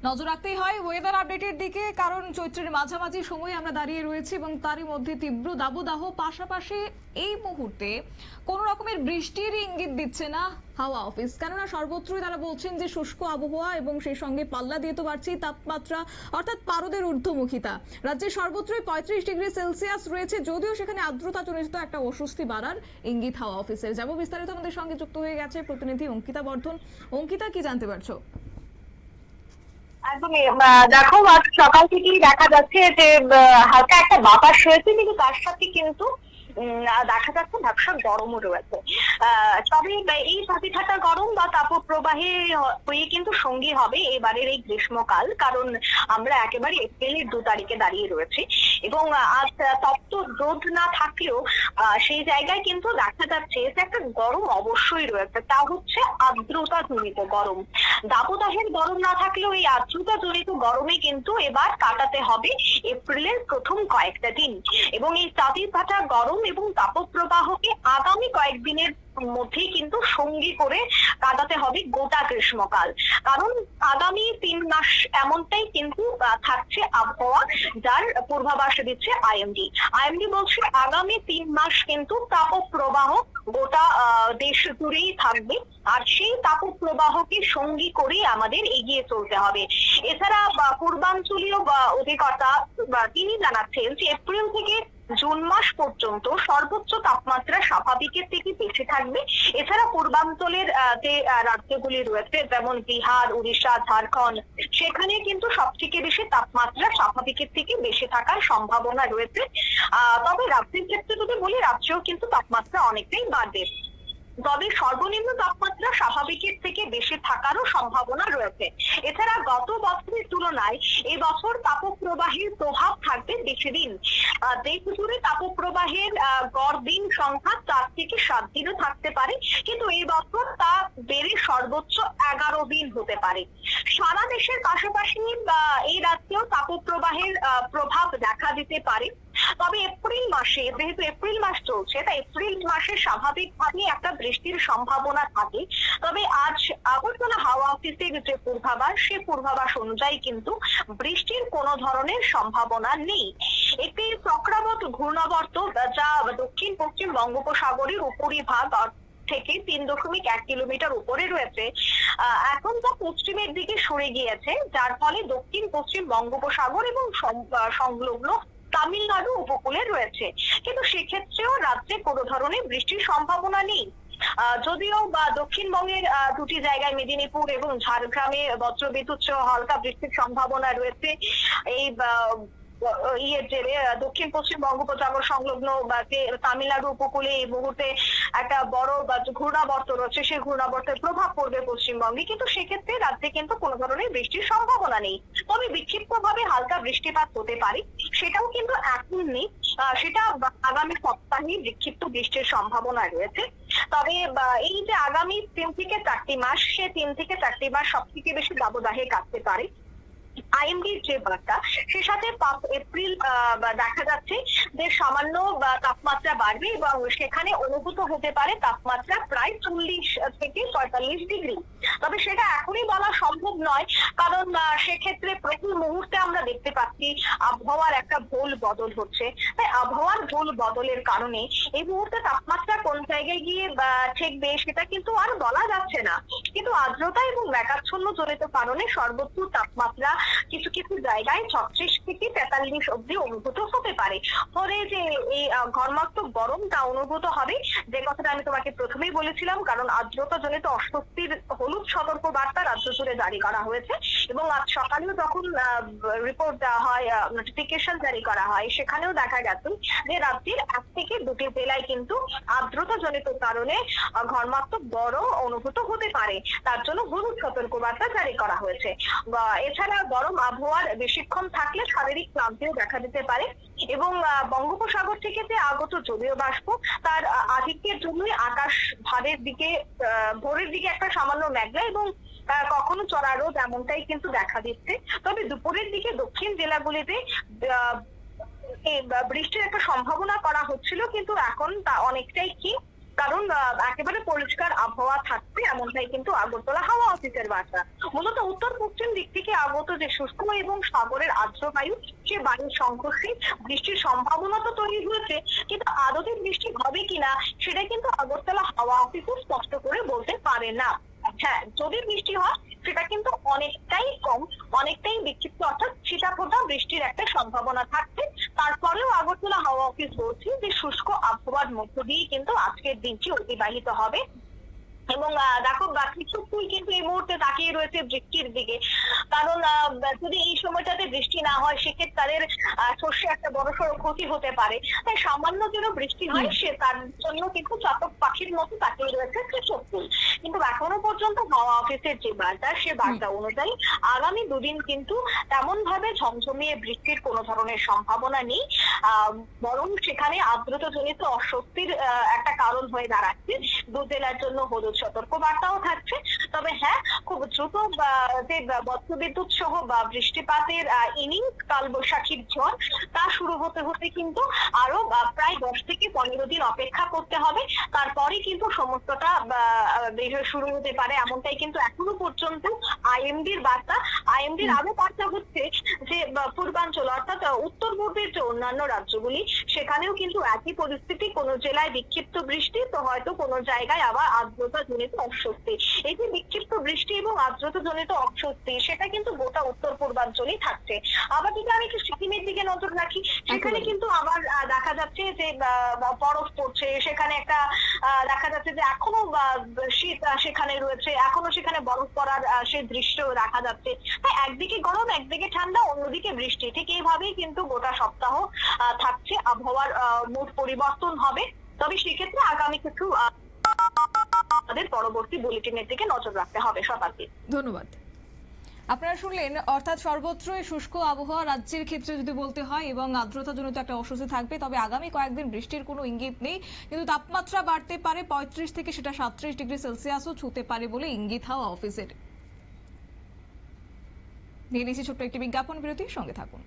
নজর রাখতেই হয় ওয়েদার আপডেটের দিকে, কারণ চৈত্রের মাঝামাঝি সময়ে আমরা দাঁড়িয়ে রয়েছি এবং তারই মধ্যে তীব্র দাবদাহ, পাশাপাশি এই মুহূর্তে কোন রকমের বৃষ্টির ইঙ্গিত দিচ্ছে না হাওয়া অফিস। কেননা সর্বত্রই তারা বলছেন যে শুষ্ক আবহাওয়া এবং সেই সঙ্গে পাল্লা দিয়ে তো বাড়ছেই তাপমাত্রা, অর্থাৎ পারদের ঊর্ধ্বমুখিতা। রাজ্যের সর্বত্রই 35°C রয়েছে, যদিও সেখানে আর্দ্রতা জনিত একটা অস্বস্তি বাড়ার ইঙ্গিত হাওয়া অফিসের। যাব বিস্তারিত, আমাদের সঙ্গে যুক্ত হয়ে গেছে প্রতিনিধি অঙ্কিতা বর্ধন। অঙ্কিতা, কি জানতে পারছো? একদমই। দেখো, আজ সকাল থেকেই দেখা যাচ্ছে যে হালকা একটা বাতাস রয়েছে, কিন্তু তার সাথে কিন্তু দেখা যাচ্ছে ব্যবসা গরমও রয়েছে। তবে এই ঝাঁপিঠাটা গরম বা তাপপ্রবাহে হয়ে কিন্তু সঙ্গী হবে এবারের এই গ্রীষ্মকাল, কারণ আমরা একেবারে এপ্রিলের 2 তারিখে দাঁড়িয়ে রয়েছি এবং আজ তপ্ত রোদ না থাকলেও সেই জায়গায় কিন্তু দেখা যাচ্ছে যে একটা গরম অবশ্যই রয়েছে, তা হচ্ছে আর্দ্রতা জনিত গরম। দাবদাহের গরম না থাকলেও এই আর্দ্রতা জনিত গরমে কিন্তু এবার কাটাতে হবে এপ্রিলের প্রথম কয়েকটা দিন, এবং এই তাঁতির ভাটা গরম এবং তাপপ্রবাহকে আগামী কয়েকদিনের মধ্যেই কিন্তু সঙ্গী করে কাটাতে হবে গোটা গ্রীষ্মকাল। কারণ আগামী 3 মাস এমনটাই কিন্তু থাকছে আবহাওয়া, যার পূর্বাভাস দিচ্ছে আইএমডি বলছে আগামী 3 মাস কিন্তু তাপপ্রবাহ গোটা দেশ জুড়েই থাকবে, আর সেই তাপপ্রবাহকে সঙ্গী করে আমাদের এগিয়ে চলতে হবে। এছাড়া পূর্বাঞ্চলীয় অধিকর্তা তিনি জানাচ্ছেন যে এপ্রিল থেকে জুন মাস পর্যন্ত সর্বোচ্চ তাপমাত্রা স্বাভাবিকের থেকে বেশি থাকবে। এছাড়া পূর্বাঞ্চলের যে রাজ্যগুলি রয়েছে, যেমন বিহার, উড়িষ্যা, ঝাড়খণ্ড, সেখানে কিন্তু সব থেকে বেশি তাপমাত্রা স্বাভাবিকের থেকে বেশি থাকার সম্ভাবনা রয়েছে। তবে রাজ্যের ক্ষেত্রে যদি বলি, রাজ্যেও কিন্তু তাপমাত্রা অনেকটাই বাড়বে, তবে সর্বনিম্ন তাপমাত্রা স্বাভাবিকের থেকে বেশি থাকারও সম্ভাবনা রয়েছে। এছাড়া গত বছরের তুলনায় এই বছর তাপপ্রবাহের প্রভাব থাকবে বেশি দিন। দেশ জুড়ে তাপপ্রবাহের গড় দিন সংখ্যা 4 থেকে 7 দিনও থাকতে পারে, কিন্তু এই বছর তা বেড়ে সর্বোচ্চ 11 দিন হতে পারে। সারা দেশের পাশাপাশি এই রাজ্যেও তাপপ্রবাহের প্রভাব দেখা দিতে পারে। তবে এপ্রিল মাসে, যেহেতু এপ্রিল মাস চলছে, তাই এপ্রিল মাসে স্বাভাবিকভাবে একটা বৃষ্টির সম্ভাবনা থাকে। তবে আজ আগরতলা হাওয়া অফিসের যে পূর্বাভাস, সে পূর্বাভাস অনুযায়ী কিন্তু বৃষ্টির কোনো ধরনের সম্ভাবনা নেই। একটি চক্রাবত ঘূর্ণাবর্ত যা দক্ষিণ পশ্চিম বঙ্গোপসাগরের উপরিভাগ থেকে 3.1 কিলোমিটার উপরে রয়েছে, এখন তা পশ্চিমের দিকে সরে গিয়েছে, যার ফলে দক্ষিণ পশ্চিম বঙ্গোপসাগর এবং সংলগ্ন তামিলনাড়ু উপকূলে রয়েছে। কিন্তু সেক্ষেত্রেও রাজ্যে কোনো ধরনের বৃষ্টির সম্ভাবনা নেই। যদিও দক্ষিণবঙ্গের 2টি জায়গায়, মেদিনীপুর এবং ঝাড়গ্রামে বজ্রবিদ্যুৎ সহ হালকা বৃষ্টির সম্ভাবনা রয়েছে। এই দক্ষিণ পশ্চিম বঙ্গোপসাগর সংলগ্ন যে তামিলনাড়ু উপকূলে এই মুহূর্তে একটা বড় ঘূর্ণাবর্ত রয়েছে, সেই ঘূর্ণাবর্তের প্রভাব পড়বে পশ্চিমবঙ্গে, কিন্তু সেক্ষেত্রে রাজ্যে কিন্তু কোনো ধরনের বৃষ্টির সম্ভাবনা নেই। তবে বিক্ষিপ্তভাবে হালকা বৃষ্টিপাত হতে পারে, সেটাও কিন্তু এখন নেই, সেটা আগামী সপ্তাহে বিক্ষিপ্ত বৃষ্টির সম্ভাবনা রয়েছে। তবে এই যে আগামী 3 থেকে 4টি মাস, সে 3 থেকে 4টি মাস সব থেকে বেশি দাবদাহে কাটতে পারে। আইএমডির যে বার্তা, সে সাথে এপ্রিল দেখা যাচ্ছে যে সামান্য তাপমাত্রা বাড়বে এবং সেখানে অনুভূত হতে পারে তাপমাত্রা প্রায় 40 থেকে 45 ডিগ্রি। তবে সেটা এখনই বলা সম্ভব নয়, কারণ সেক্ষেত্রে প্রতি মুহূর্তে আমরা দেখতে পাচ্ছি আবহাওয়ার একটা ভুল বদল হচ্ছে। তাই আবহাওয়ার ভুল বদলের কারণে এই মুহূর্তে তাপমাত্রা কোন জায়গায় গিয়ে ঠেকবে সেটা কিন্তু আর বলা যাচ্ছে না। কিন্তু আর্দ্রতা এবং মেঘাচ্ছন্ন জনিত কারণে সর্বোচ্চ তাপমাত্রা কিছু কিছু জায়গায় 36 থেকে 43 অব্দি অনুভূত হতে পারে। ফলে যে এই ঘর্মাক্ত গরমটা অনুভূত হবে, যে কথাটা আমি তোমাকে প্রথমেই বলেছিলাম, কারণ আর্দ্রতা জনিত অস্বস্তির হলুদ সতর্ক বার্তা রাজ্য জুড়ে জারি করা হয়েছে, এবং আজ সকালেও যখন রিপোর্ট দেওয়া হয়, নোটিফিকেশন জারি করা হয়, সেখানেও দেখা গেছে যে রাজ্যের 1 থেকে 2টি জেলায় কিন্তু আর্দ্রতা জনিত কারণে ঘর্মাক্ত গরম অনুভূত হতে পারে, তার জন্য হলুদ সতর্ক বার্তা জারি করা হয়েছে। এছাড়া গরম আবহাওয়ার বেশিক্ষণ থাকলে শারীরিক ক্লান্তিও দেখা দিতে পারে, এবং বঙ্গোপসাগর থেকে যে আগত জলীয় বাষ্প, তার আধিক্যের জন্যই আকাশ ভোরের দিকে একটা সামান্য মেঘলা এবং কখনো চড়া রোদ এমনটাই কিন্তু দেখা দিচ্ছে। তবে দুপুরের দিকে দক্ষিণ জেলাগুলিতে বৃষ্টির একটা সম্ভাবনা করা হচ্ছিল, কিন্তু এখন তা অনেকটাই কি কারণ একেবারে পরিষ্কার আবহাওয়া থাকবে এমনটাই কিন্তু আগরতলা হাওয়া অফিসের বার্তা। মূলত উত্তর পশ্চিম দিক থেকে আগত যে শুষ্ক এবং সাগরের আর্দ্র বায়ু, সে বায়ুর সংঘর্ষে বৃষ্টির সম্ভাবনা তো তৈরি হয়েছে, কিন্তু আদতে বৃষ্টি হবে কিনা সেটা কিন্তু আগরতলা হাওয়া অফিস স্পষ্ট করে বলতে পারে না। হ্যাঁ, যদি বৃষ্টি হয় সেটা কিন্তু অনেকটাই কম, অনেকটাই বিক্ষিপ্ত, অর্থাৎ ছিটাফোঁটা বৃষ্টির একটা সম্ভাবনা থাকছে। তারপরেও আগরতলা হাওয়া অফিস বলছে যে শুষ্ক আবহাওয়ার মধ্য দিয়ে কিন্তু আজকের দিনটি অতিবাহিত হবে। এবং দেখো কৃষকই কিন্তু এই মুহূর্তে তাকিয়ে রয়েছে বৃষ্টির দিকে, কারণ যদি এই সময়টাতে বৃষ্টি না হয় সেক্ষেত্রে তাদের শস্যে একটা বড়সড় ক্ষতি হতে পারে। তাই সামান্য যেন বৃষ্টি হয় সে তার জন্য কিন্তু চাতক পাখির মতো তাকিয়ে রয়েছে কৃষকই। কিন্তু এখনো পর্যন্ত হাওয়া অফিসের যে বার্তা, সে বার্তা অনুযায়ী আগামী দুদিন কিন্তু তেমন ভাবে ঝমঝমিয়ে বৃষ্টির কোনো ধরনের সম্ভাবনা নেই, বরং সেখানে আর্দ্রতা জনিত অস্বস্তির একটা কারণ হয়ে দাঁড়াচ্ছে। দু জেলার জন্য হলুদ সতর্ক বার্তাও থাকছে। তবে হ্যাঁ, খুব দ্রুত যে বজ্রবিদ্যুৎ সহ বা বৃষ্টিপাতের ইনিংস কালবৈশাখীর ঝড় তা শুরু হতে হতে কিন্তু আরো প্রায় 10 থেকে 15 দিন অপেক্ষা করতে হবে। তারপরে কিন্তু সমস্তটা শুরু হতে পারে, এমনটাই কিন্তু এখনো পর্যন্ত আইএমডির বার্তা। আইএমডির আরো বার্তা হচ্ছে যে পূর্বাঞ্চল অর্থাৎ উত্তর পূর্বের যে অন্যান্য রাজ্যগুলি, সেখানেও কিন্তু একই পরিস্থিতি। কোনো জেলায় বিক্ষিপ্ত বৃষ্টি, তো হয়তো কোনো জায়গায় আবার আর্দ্রতা জনিত অস্বস্তি। এই যে বিক্ষিপ্ত বৃষ্টি এবং আর্দ্রতা জনিত অস্বস্তি, সেটা কিন্তু গোটা উত্তর পূর্বাঞ্চলেই থাকছে। আবার যদি আমি একটু সিকিমের দিকে নজর রাখি, সেখানে কিন্তু আবার দেখা যাচ্ছে যে বরফ পড়ছে, সেখানে একটা দেখা যাচ্ছে যে এখনো শীত সেখানে রয়েছে, এখনো সেখানে বরফ পড়ার সেই দৃশ্য দেখা যাচ্ছে। তাই একদিকে গরম, একদিকে ঠান্ডা, অন্যদিকে বৃষ্টি, ঠিক এইভাবেই কিন্তু গোটা সপ্তাহ থাকছে। আবহাওয়ার মোট পরিবর্তন হবে। তবে সেক্ষেত্রে আগামী কিছু আমাদের পরবর্তী বুলেটিনের দিকে নজর রাখতে হবে সবাইকে। ধন্যবাদ। আপনারা শুনলেন, অর্থাৎ সর্বত্রই শুষ্ক আবহাওয়া রাজ্যের ক্ষেত্রে যদি বলতে হয় এবং আর্দ্রতাজনিত একটা অস্বস্তি থাকবে। তবে আগামী কয়েকদিন বৃষ্টির কোনো ইঙ্গিত নেই, কিন্তু তাপমাত্রা বাড়তে পারে 35 থেকে সেটা 37 ডিগ্রি সেলসিয়াসও ছুঁতে পারে বলে ইঙ্গিত হাওয়া অফিসের। নিয়ে নিচ্ছি ছোট্ট একটি বিজ্ঞাপন বিরতি, সঙ্গে থাকুন।